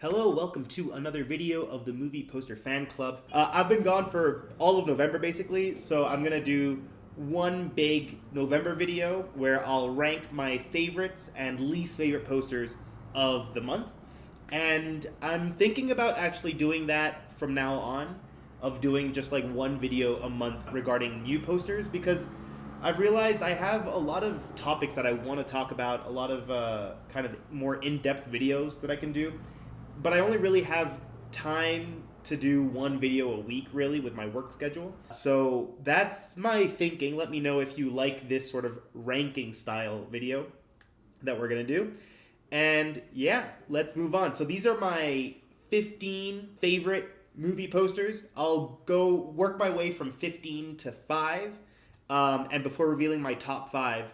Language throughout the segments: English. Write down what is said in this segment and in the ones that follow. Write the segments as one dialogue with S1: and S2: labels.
S1: Hello, welcome to another video of the Movie Poster Fan Club. I've been gone for all of November basically, so I'm gonna do one big November video where I'll rank my favorites and least favorite posters of the month. And I'm thinking about actually doing that from now on, of doing just like one video a month regarding new posters, because I've realized I have a lot of topics that I want to talk about, a lot of kind of more in depth videos that I can do, but I only really have time to do one video a week, really, with my work schedule. So that's my thinking. Let me know if you like this sort of ranking style video that we're going to do. And yeah, let's move on. So these are my 15 favorite movie posters. I'll go work my way from 15 to 5. And before revealing my top 5,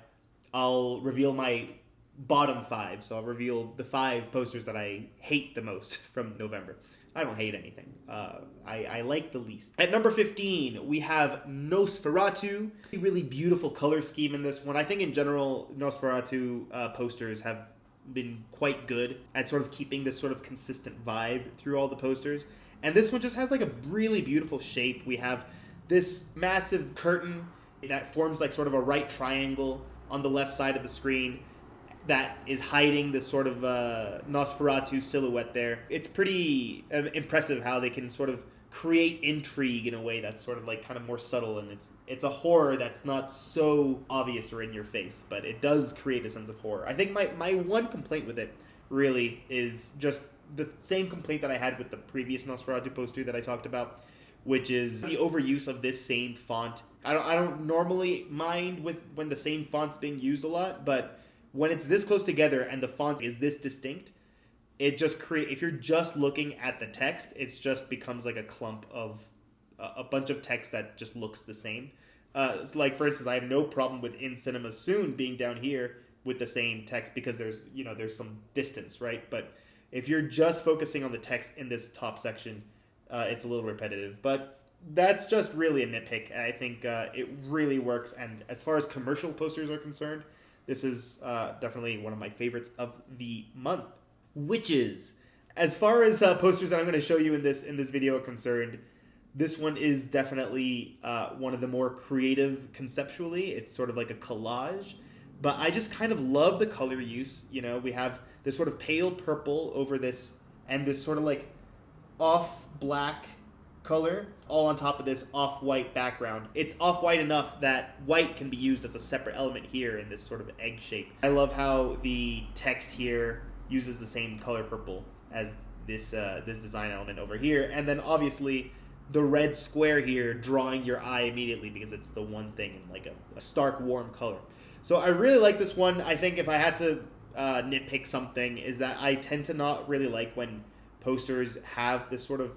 S1: I'll reveal my bottom 5. So I'll reveal the 5 posters that I hate the most from November. I don't hate anything. I like the least. At number 15, we have Nosferatu. Really beautiful color scheme in this one. I think in general, Nosferatu posters have been quite good at sort of keeping this sort of consistent vibe through all the posters. And this one just has like a really beautiful shape. We have this massive curtain that forms like sort of a right triangle on the left side of the screen that is hiding this sort of Nosferatu silhouette there. It's pretty impressive how they can sort of create intrigue in a way that's sort of like kind of more subtle, and it's a horror that's not so obvious or in your face, but it does create a sense of horror. I think my one complaint with it really is just the same complaint that I had with the previous Nosferatu poster that I talked about, which is the overuse of this same font. I don't normally mind with when the same font's being used a lot, but when it's this close together and the font is this distinct, it just if you're just looking at the text, it just becomes like a clump of a bunch of text that just looks the same. So like for instance, I have no problem with In Cinema Soon being down here with the same text because there's some distance, right? But if you're just focusing on the text in this top section, it's a little repetitive. But that's just really a nitpick. I think it really works. And as far as commercial posters are concerned, this is definitely one of my favorites of the month. Witches. As far as posters that I'm going to show you in this video are concerned, this one is definitely one of the more creative conceptually. It's sort of like a collage, but I just kind of love the color use. You know, we have this sort of pale purple over this, and this sort of like off black color all on top of this off-white background. It's off-white enough that white can be used as a separate element here in this sort of egg shape. I love how the text here uses the same color purple as this design element over here, and then obviously the red square here drawing your eye immediately because it's the one thing in like a stark warm color. So I really like this one. I think if I had to nitpick something, is that I tend to not really like when posters have this sort of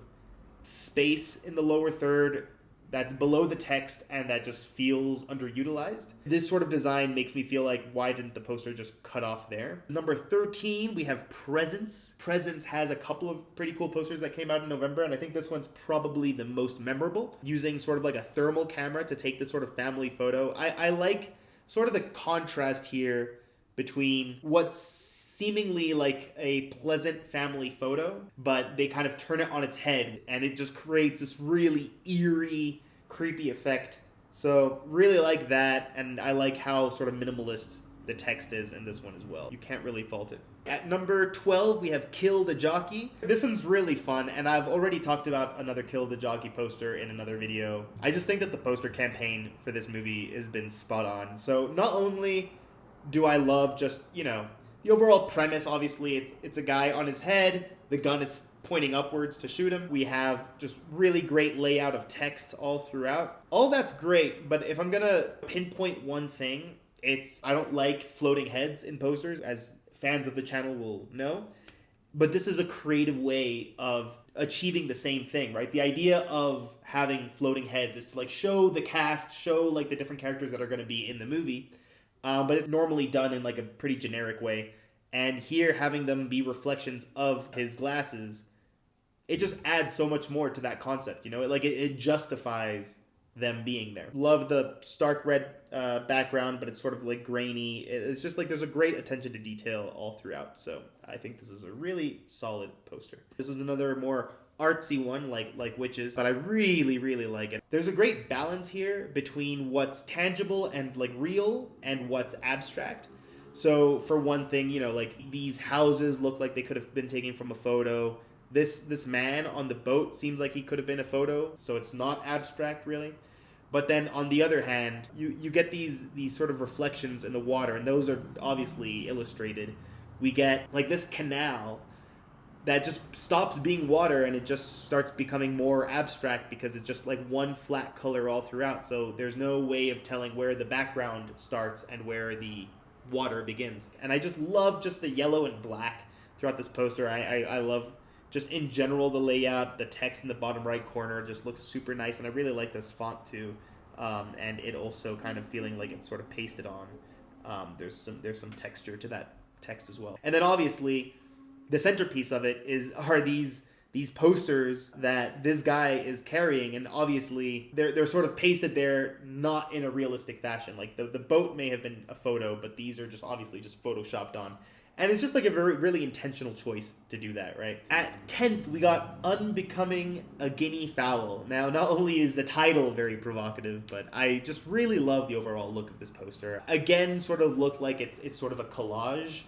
S1: space in the lower third that's below the text and that just feels underutilized. This sort of design makes me feel like, why didn't the poster just cut off there? Number 13, we have Presence. Presence has a couple of pretty cool posters that came out in November, and I think this one's probably the most memorable, using sort of like a thermal camera to take this sort of family photo. I like sort of the contrast here between what's seemingly like a pleasant family photo, but they kind of turn it on its head and it just creates this really eerie, creepy effect. So really like that, and I like how sort of minimalist the text is in this one as well. You can't really fault it. At number 12, we have Kill the Jockey. This one's really fun, and I've already talked about another Kill the Jockey poster in another video. I just think that the poster campaign for this movie has been spot on. So not only do I love just, the overall premise, obviously, it's a guy on his head, the gun is pointing upwards to shoot him. We have just really great layout of text all throughout. All that's great, but if I'm gonna pinpoint one thing, I don't like floating heads in posters, as fans of the channel will know. But this is a creative way of achieving the same thing, right? The idea of having floating heads is to like show the cast, show like the different characters that are gonna be in the movie. But it's normally done in like a pretty generic way. And here, having them be reflections of his glasses, it just adds so much more to that concept. It justifies them being there. Love the stark red background, but it's sort of like grainy. It's just like there's a great attention to detail all throughout. So I think this is a really solid poster. This was another more artsy one like Witches, but I really like it. There's a great balance here between what's tangible and like real and what's abstract. So for one thing, you know, like these houses look like they could have been taken from a photo. This man on the boat seems like he could have been a photo, so it's not abstract really. But then on the other hand, you get these sort of reflections in the water, and those are obviously illustrated. We get like this canal that just stops being water and it just starts becoming more abstract because it's just like one flat color all throughout. So there's no way of telling where the background starts and where the water begins. And I just love just the yellow and black throughout this poster. I love just in general the layout. The text in the bottom right corner just looks super nice, and I really like this font too. And it also kind of feeling like it's sort of pasted on. There's some texture to that text as well. And then obviously the centerpiece of it are these posters that this guy is carrying, and obviously they're sort of pasted there not in a realistic fashion. Like the boat may have been a photo, but these are just obviously just photoshopped on. And it's just like a really intentional choice to do that, right? At 10th, we got Unbecoming a Guinea Fowl. Now, not only is the title very provocative, but I just really love the overall look of this poster. Again, sort of look like it's sort of a collage.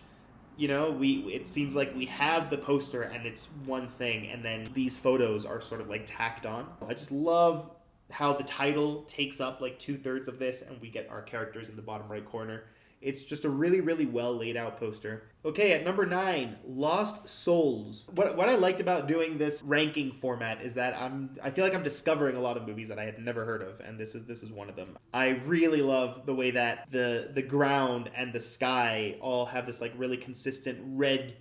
S1: You know, it seems like we have the poster and it's one thing, and then these photos are sort of like tacked on. I just love how the title takes up like 2/3 of this, and we get our characters in the bottom right corner. It's just a really well laid out poster. Okay, at number 9, Lost Souls. What I liked about doing this ranking format is that I feel like I'm discovering a lot of movies that I had never heard of, and this is one of them. I really love the way that the ground and the sky all have this like really consistent red,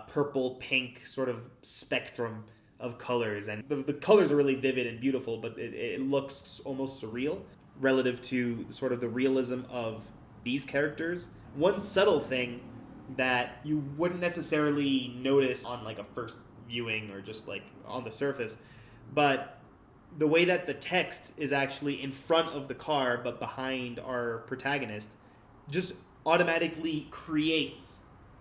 S1: purple, pink sort of spectrum of colors, and the colors are really vivid and beautiful, but it looks almost surreal relative to sort of the realism of these characters. One subtle thing that you wouldn't necessarily notice on like a first viewing or just like on the surface, but the way that the text is actually in front of the car but behind our protagonist just automatically creates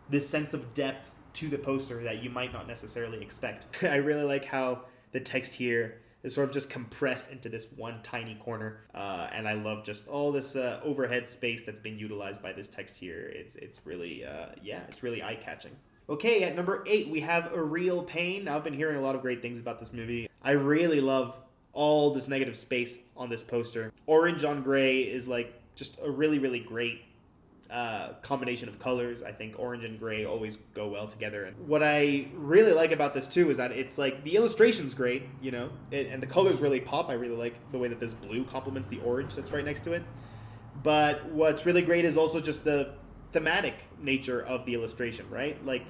S1: this sense of depth to the poster that you might not necessarily expect. I really like how the text here is sort of just compressed into this one tiny corner, and I love just all this overhead space that's been utilized by this text here. It's really it's really eye-catching. Okay, at number 8 we have A Real Pain. Now, I've been hearing a lot of great things about this movie. I really love all this negative space on this poster. Orange on gray is like just a really great combination of colors. I think orange and gray always go well together. And what I really like about this too is that it's like the illustration's great, you know, and the colors really pop. I really like the way that this blue complements the orange that's right next to it. But what's really great is also just the thematic nature of the illustration, right? Like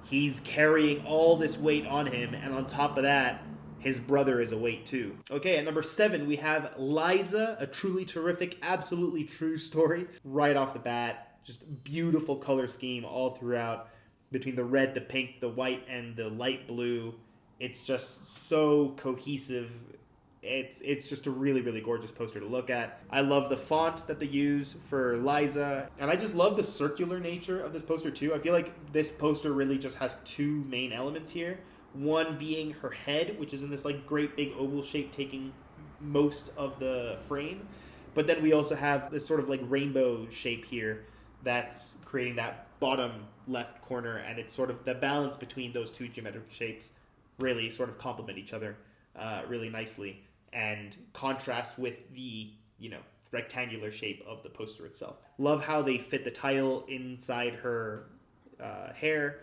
S1: he's carrying all this weight on him, and on top of that, his brother is a weight too. Okay, at number 7, we have Liza, a truly terrific, absolutely true story. Right off the bat, just beautiful color scheme all throughout, between the red, the pink, the white, and the light blue. It's just so cohesive. It's just a really gorgeous poster to look at. I love the font that they use for Liza, and I just love the circular nature of this poster too. I feel like this poster really just has 2 main elements here. One being her head, which is in this like great big oval shape taking most of the frame. But then we also have this sort of like rainbow shape here that's creating that bottom left corner, and it's sort of the balance between those 2 geometric shapes really sort of complement each other really nicely and contrast with the, you know, rectangular shape of the poster itself. Love how they fit the title inside her hair.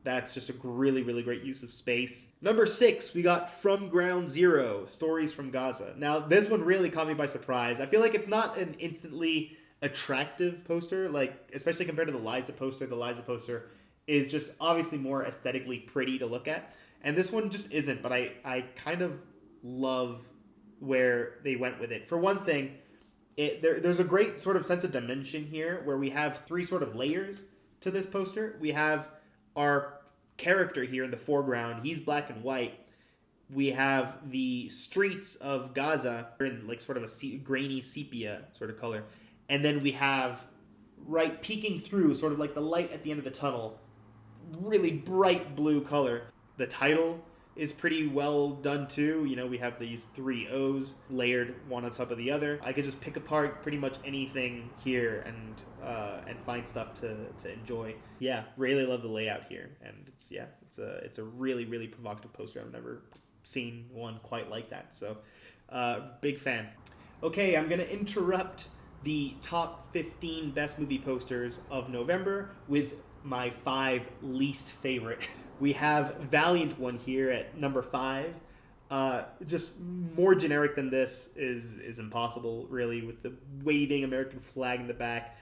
S1: That's just a really great use of space. Number 6, we got From Ground Zero, Stories from Gaza. Now, this one really caught me by surprise. I feel like it's not an instantly attractive poster, like especially compared to the Liza poster. The Liza poster is just obviously more aesthetically pretty to look at, and this one just isn't, but I kind of love where they went with it. For one thing, there's a great sort of sense of dimension here where we have 3 sort of layers to this poster. We have our character here in the foreground. He's black and white, We have the streets of Gaza in like sort of a grainy sepia sort of color. And then we have, right, peeking through, sort of like the light at the end of the tunnel, really bright blue color. The title is pretty well done too. You know, we have these three O's layered one on top of the other. I could just pick apart pretty much anything here and find stuff to enjoy. Yeah, really love the layout here, and it's a really, really provocative poster. I've never seen one quite like that, so big fan. Okay, I'm gonna interrupt the top 15 best movie posters of November with my 5 least favorite. We have Valiant one here at number 5. Just more generic than this is impossible, really, with the waving American flag in the back.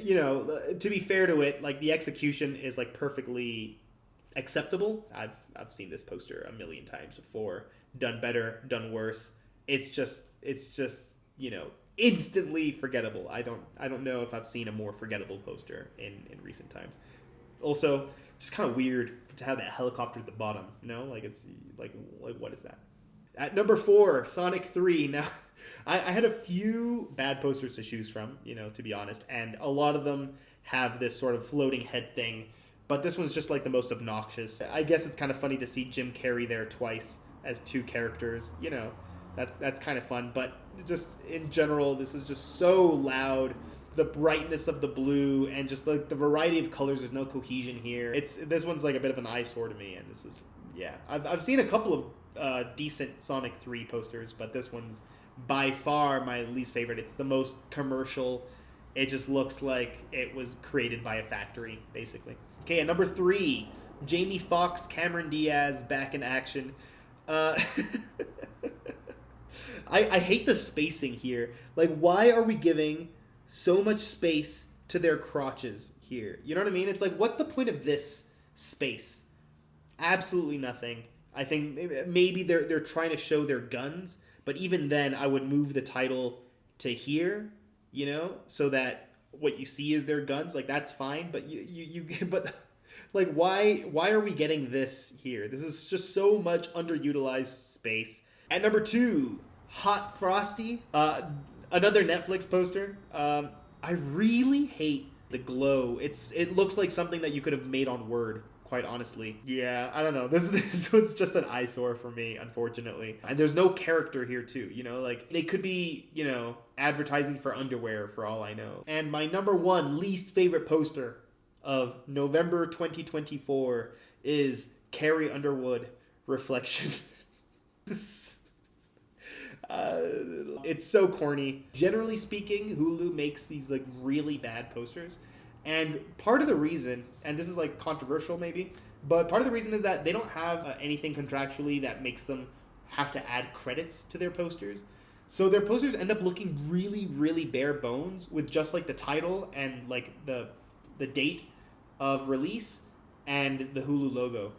S1: You know, to be fair to it, like the execution is like perfectly acceptable. I've seen this poster a million times before, done better, done worse. It's just you know, instantly forgettable. I don't know if I've seen a more forgettable poster in recent times. Also, just kind of weird to have that helicopter at the bottom, you know? Like, it's like what is that? At number 4, Sonic 3. Now, I had a few bad posters to choose from, you know, to be honest, and a lot of them have this sort of floating head thing, but this one's just like the most obnoxious. I guess it's kind of funny to see Jim Carrey there twice as 2 characters, you know. That's kind of fun, but just in general, this is just so loud. The brightness of the blue and just like the variety of colors, there's no cohesion here. This one's like a bit of an eyesore to me, and this is, yeah. I've seen a couple of decent Sonic 3 posters, but this one's by far my least favorite. It's the most commercial. It just looks like it was created by a factory, basically. Okay, at number 3, Jamie Foxx, Cameron Diaz back in action. I hate the spacing here. Like, why are we giving so much space to their crotches here? You know what I mean? It's like, what's the point of this space? Absolutely nothing. I think maybe they're trying to show their guns, but even then, I would move the title to here, you know, so that what you see is their guns. Like, that's fine, but but like, why are we getting this here? This is just so much underutilized space. At number 2, Hot Frosty, another Netflix poster. I really hate the glow. It looks like something that you could have made on Word, quite honestly. Yeah, I don't know. This one's just an eyesore for me, unfortunately. And there's no character here too, you know, like they could be, you know, advertising for underwear for all I know. And my number 1 least favorite poster of November 2024 is Carrie Underwood, Reflection. It's so corny. Generally speaking, Hulu makes these like really bad posters, and part of the reason, and this is like controversial maybe, but part of the reason is that they don't have anything contractually that makes them have to add credits to their posters. So their posters end up looking really, really bare bones with just like the title and like the date of release and the Hulu logo.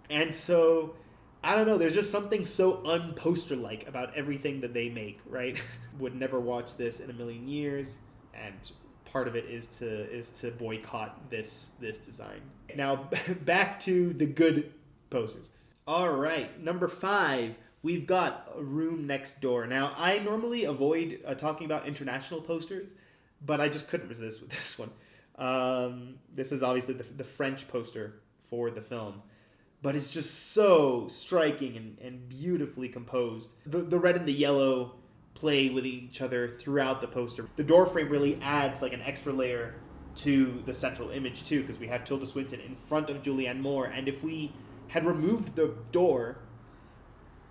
S1: And so I don't know, there's just something so unposter-like about everything that they make, right? Would never watch this in a million years, and part of it is to boycott this design. Now, back to the good posters. All right, number 5, we've got Room Next Door. Now, I normally avoid talking about international posters, but I just couldn't resist with this one. This is obviously the French poster for the film. But it's just so striking and beautifully composed. The red and the yellow play with each other throughout the poster. The door frame really adds like an extra layer to the central image too, because we have Tilda Swinton in front of Julianne Moore, and if we had removed the door,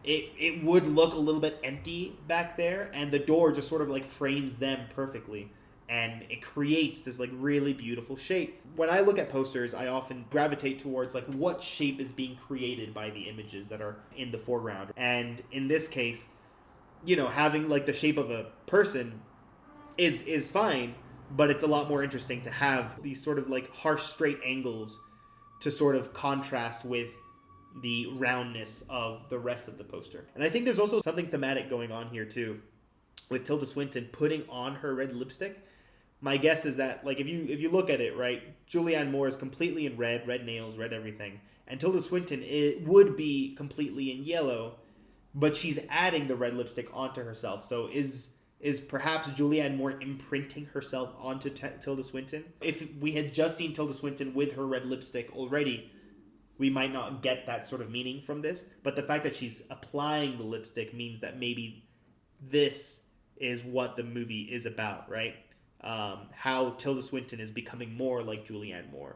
S1: it would look a little bit empty back there, and the door just sort of like frames them perfectly. And it creates this like really beautiful shape. When I look at posters, I often gravitate towards like what shape is being created by the images that are in the foreground. And in this case, you know, having like the shape of a person is fine, but it's a lot more interesting to have these sort of like harsh straight angles to sort of contrast with the roundness of the rest of the poster. And I think there's also something thematic going on here too, with Tilda Swinton putting on her red lipstick. My guess is that, like, if you look at it, right, Julianne Moore is completely in red nails, red everything, And Tilda Swinton, it would be completely in yellow, but she's adding the red lipstick onto herself. So is perhaps Julianne Moore imprinting herself onto Tilda Swinton? If we had just seen Tilda Swinton with her red lipstick already, we might not get that sort of meaning from this. But the fact that she's applying the lipstick means that maybe this is what the movie is about, right? How Tilda Swinton is becoming more like Julianne Moore.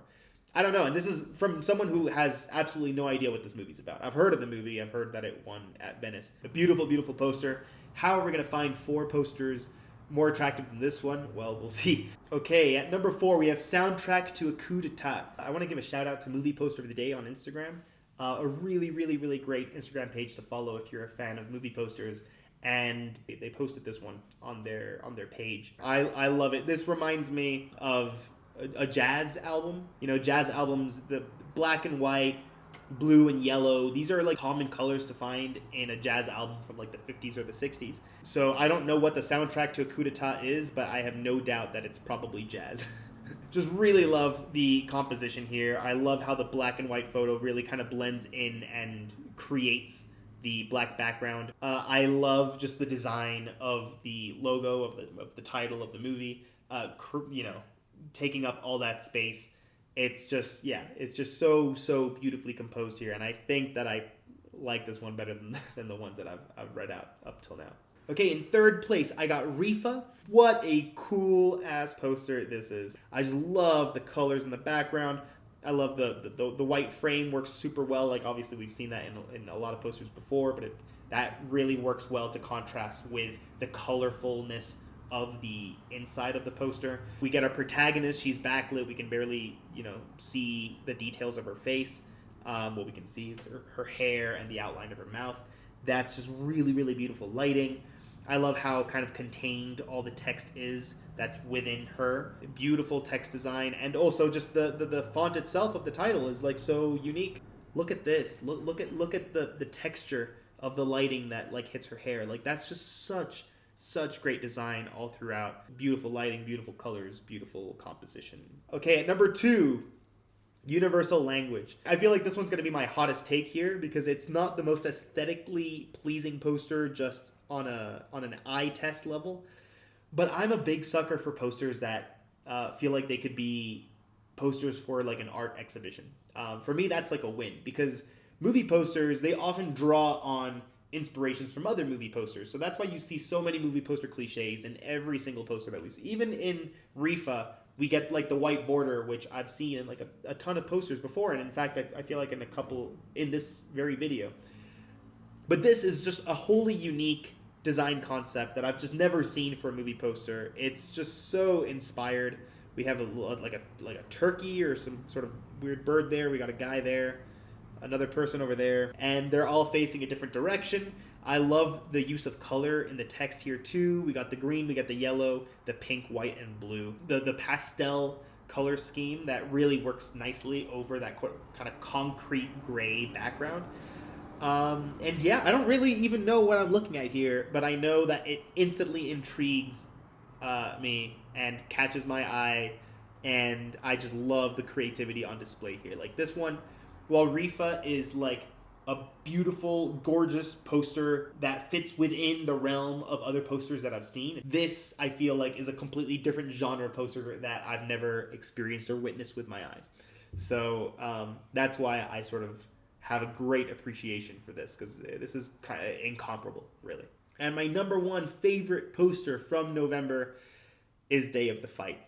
S1: I don't know, and this is from someone who has absolutely no idea what this movie's about. I've heard of the movie. I've heard that it won at Venice. A beautiful, beautiful poster. How are we going to find 4 posters more attractive than this one? Well, we'll see. Okay, at number 4, we have Soundtrack to a Coup d'etat. I want to give a shout out to Movie Poster of the Day on Instagram. A really, really, really great Instagram page to follow if you're a fan of movie posters. And they posted this one on their page. I love it. This reminds me of a jazz album. You know, jazz albums, the black and white, blue and yellow, these are like common colors to find in a jazz album from like the 50s or the 60s. So I don't know what the soundtrack to a coup d'etat is, but I have no doubt that it's probably jazz. Just really love the composition here. I love how the black and white photo really kind of blends in and creates the black background. I love just the design of the logo, of the title of the movie, taking up all that space. It's just so beautifully composed here, and I think that I like this one better than the ones that I've read out up till now. Okay, in third place, I got Rifa. What a cool ass poster this is. I just love the colors in the background. I love the white frame works super well. Like obviously we've seen that in a lot of posters before, but that really works well to contrast with the colorfulness of the inside of the poster. We get our protagonist. She's backlit. We can barely, see the details of her face. What we can see is her hair and the outline of her mouth. That's just really, really beautiful lighting. I love how kind of contained all the text is that's within her. Beautiful text design, and also just the font itself of the title is like so unique. Look at this. Look at the texture of the lighting that like hits her hair. Like that's just such great design all throughout. Beautiful lighting, beautiful colors, beautiful composition. Okay, at number 2, Universal Language. I feel like this one's going to be my hottest take here because it's not the most aesthetically pleasing poster just on an eye test level. But I'm a big sucker for posters that feel like they could be posters for like an art exhibition. For me, that's like a win because movie posters, they often draw on inspirations from other movie posters. So that's why you see so many movie poster cliches in every single poster that we see. Even in Rifa, we get like the white border, which I've seen in like a ton of posters before. And in fact, I feel like in a couple in this very video. But this is just a wholly unique design concept that I've just never seen for a movie poster. It's just so inspired. We have a turkey or some sort of weird bird there. We got a guy there, another person over there, and they're all facing a different direction. I love the use of color in the text here too. We got the green, we got the yellow, the pink, white, and blue. The pastel color scheme that really works nicely over that kind of concrete gray background. And yeah, I don't really even know what I'm looking at here, but I know that it instantly intrigues me and catches my eye, and I just love the creativity on display here. Like this one, while Rifa is like a beautiful, gorgeous poster that fits within the realm of other posters that I've seen, this, I feel like, is a completely different genre of poster that I've never experienced or witnessed with my eyes. So that's why I sort of have a great appreciation for this, because this is kind of incomparable, really. And my number 1 favorite poster from November is Day of the Fight.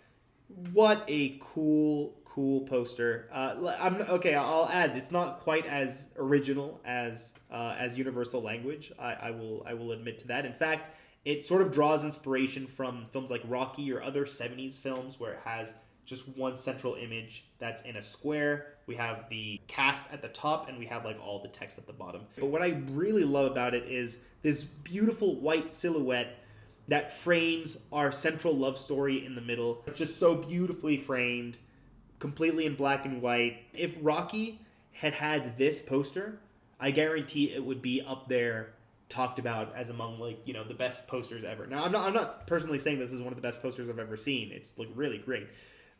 S1: What a cool poster. I'll add, it's not quite as original as Universal Language. I will admit to that. In fact, it sort of draws inspiration from films like Rocky or other 70s films where it has just one central image that's in a square. We have the cast at the top and we have like all the text at the bottom. But what I really love about it is this beautiful white silhouette that frames our central love story in the middle. It's just so beautifully framed, completely in black and white. If Rocky had this poster, I guarantee it would be up there talked about as among the best posters ever. Now, I'm not personally saying this is one of the best posters I've ever seen. It's really great.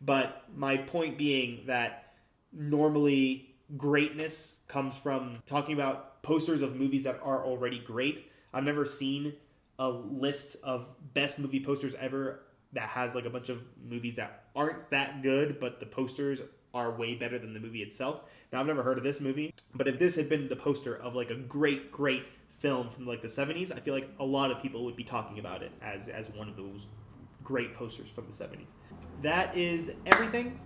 S1: But my point being that normally greatness comes from talking about posters of movies that are already great. I've never seen a list of best movie posters ever that has like a bunch of movies that aren't that good, but the posters are way better than the movie itself. Now, I've never heard of this movie, but if this had been the poster of like a great, great film from like the 70s, I feel like a lot of people would be talking about it as one of those great posters from the 70s. That is everything.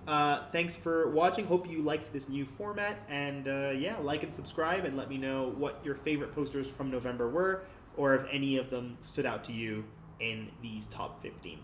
S1: Thanks for watching. Hope you liked this new format. And yeah, like and subscribe and let me know what your favorite posters from November were, or if any of them stood out to you in these top 15.